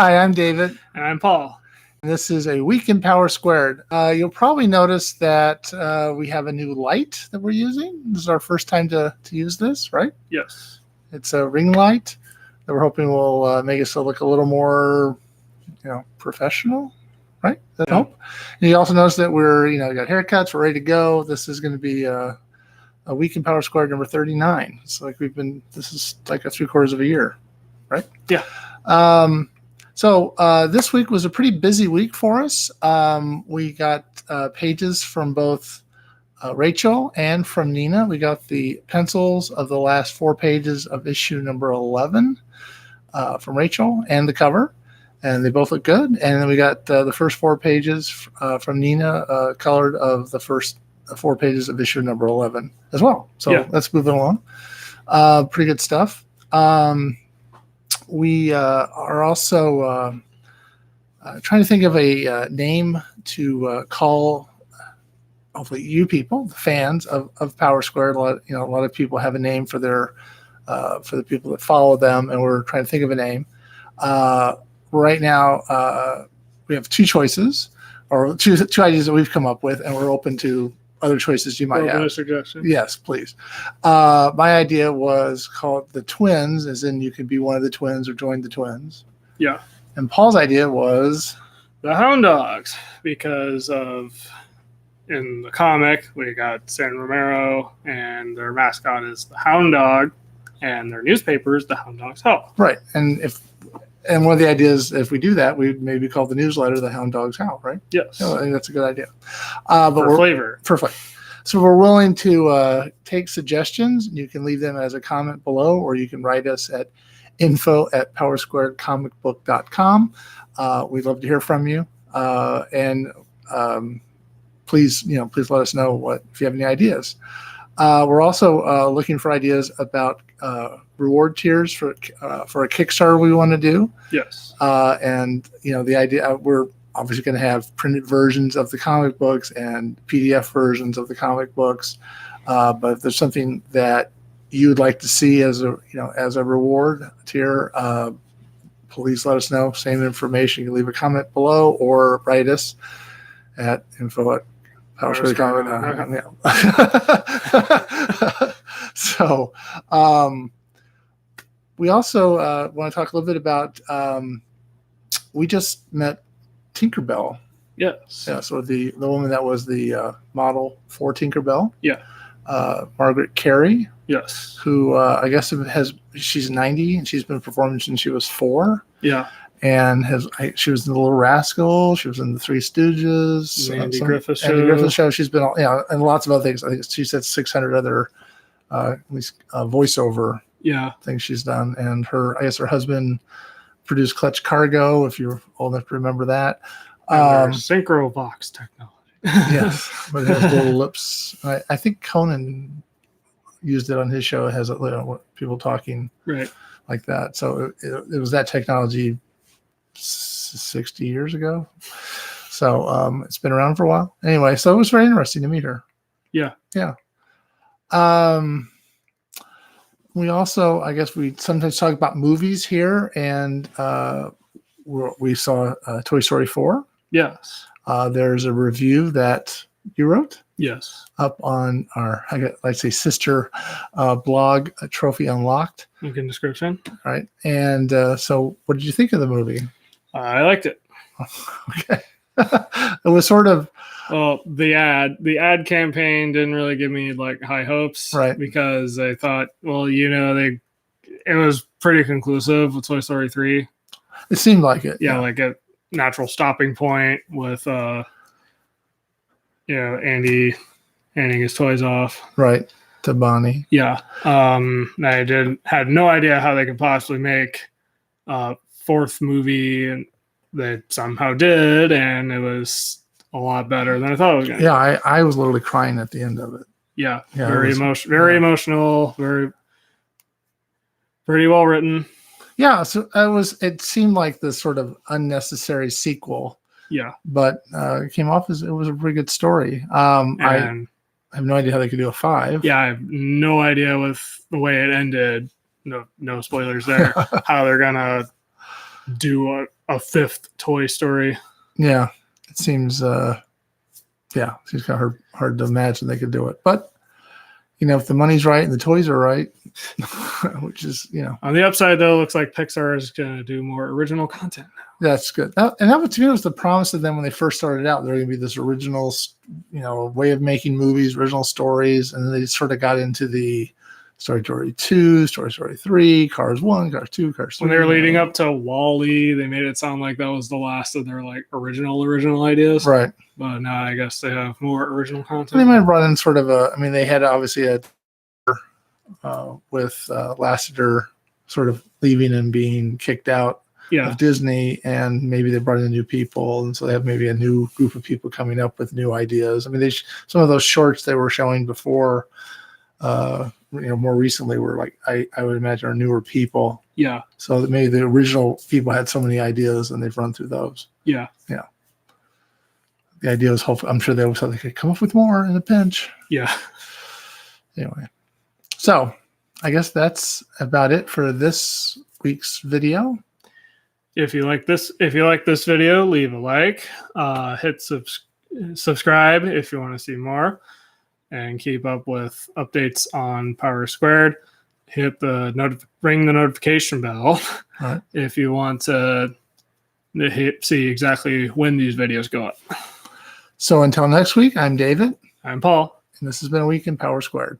Hi, I'm David. And I'm Paul. This is a week in Power Squared. You'll probably notice that we have a new light that we're using. This is our first time to use this, right? Yes. It's a ring light that we're hoping will make us look a little more, professional, right? That hope. And you also notice that we're, got haircuts, we're ready to go. This is going to be a week in Power Squared number 39. It's like this is like a 3/4 of a year, right? Yeah. So this week was a pretty busy week for us. We got pages from both Rachel and from Nina. We got the pencils of the last 4 pages of issue number 11 from Rachel and the cover, and they both look good. And then we got the first 4 pages from Nina, colored of the first 4 pages of issue number 11 as well. So let's move it along. Pretty good stuff. We are also trying to think of a name to call, hopefully, you people, the fans of Power Squared. A lot of people have a name for their for the people that follow them, and we're trying to think of a name. Right now, we have 2 choices, or two ideas that we've come up with, and we're open to other choices you might have. A suggestion? Yes, please. My idea was called the Twins, as in you could be one of the twins or join the Twins. Yeah. And Paul's idea was the Hound Dogs, because in the comic we got San Romero, and their mascot is the Hound Dog, and their newspaper is the Hound Dogs Howl. Right. And one of the ideas, if we do that, we'd maybe call the newsletter the Hound Dogs Howl, right? Yes. I think that's a good idea. For flavor. Perfect. So we're willing to take suggestions. You can leave them as a comment below, or you can write us at info@powersquaredcomicbook.com. We'd love to hear from you. And please let us know if you have any ideas. We're also looking for ideas about reward tiers for a Kickstarter we want to do. Yes. And the idea, we're obviously going to have printed versions of the comic books and PDF versions of the comic books. But if there's something that you would like to see as a reward tier, please let us know. Same information. You can leave a comment below or write us at info@powersquaredcomicbook.com. So we also want to talk a little bit about, we just met Tinkerbell. Yes. Yeah, so the woman that was the model for Tinkerbell. Yeah. Margaret Carey. Yes. Who I guess she's 90 and she's been performing since she was 4. Yeah. And she was in The Little Rascal. She was in The Three Stooges. Andy Griffith Show. Andy Griffith Show. She's been, and lots of other things. I think she said 600 other, at least voiceover things she's done. And her husband produced Clutch Cargo, if you're old enough to remember that. Synchrovox technology. Yes, but it has little lips. I think Conan used it on his show. It has people talking like that. So it was that technology 60 years ago. So it's been around for a while. Anyway, so it was very interesting to meet her. Yeah. Yeah. We also, I guess we sometimes talk about movies here, and we saw Toy Story 4. Yes. There's a review that you wrote. Yes. Up on our, sister blog, Trophy Unlocked. Link in description. Right. And so what did you think of the movie? I liked it. Okay. It was sort of... Well, the ad campaign didn't really give me high hopes. Right. Because I thought, it was pretty conclusive with Toy Story 3. It seemed like it. Yeah. Like a natural stopping point with, Andy handing his toys off. Right. To Bonnie. Yeah. I had no idea how they could possibly make a 4th movie, and they somehow did, and it was a lot better than I thought it was going to be. Yeah, I was literally crying at the end of it. Yeah. Very emotional, very pretty well written. Yeah, so it seemed like this sort of unnecessary sequel. Yeah. But it came off as it was a pretty good story. I have no idea how they could do a 5. Yeah, I have no idea with the way it ended. No spoilers there. How they're gonna do a fifth Toy Story. Yeah, it seems kind of hard to imagine they could do it. But if the money's right and the toys are right, which is On the upside, though, looks like Pixar is going to do more original content. that's good. And that to me was the promise of them when they first started out. They're going to be this original, way of making movies, original stories, and then they sort of got into the Toy Story 2, Toy Story 3, Cars 1, Cars 2, Cars 3. When they were leading up to WALL-E, they made it sound like that was the last of their like original ideas. Right. But now I guess they have more original content. They might have brought in sort of they had obviously with Lasseter sort of leaving and being kicked out of Disney, and maybe they brought in new people, and so they have maybe a new group of people coming up with new ideas. I mean, some of those shorts they were showing before, more recently were like I would imagine are newer people. Yeah. So that maybe the original people had so many ideas, and they've run through those. Yeah. Yeah. The idea is hopefully, I'm sure they always thought they could come up with more in a pinch. Yeah. Anyway, so I guess that's about it for this week's video. If you like this video, leave a like, hit subscribe if you want to see more, and keep up with updates on Power Squared. Hit the ring the notification bell Right. if you want to see exactly when these videos go up. So until next week, I'm David. I'm Paul. And this has been a week in Power Squared.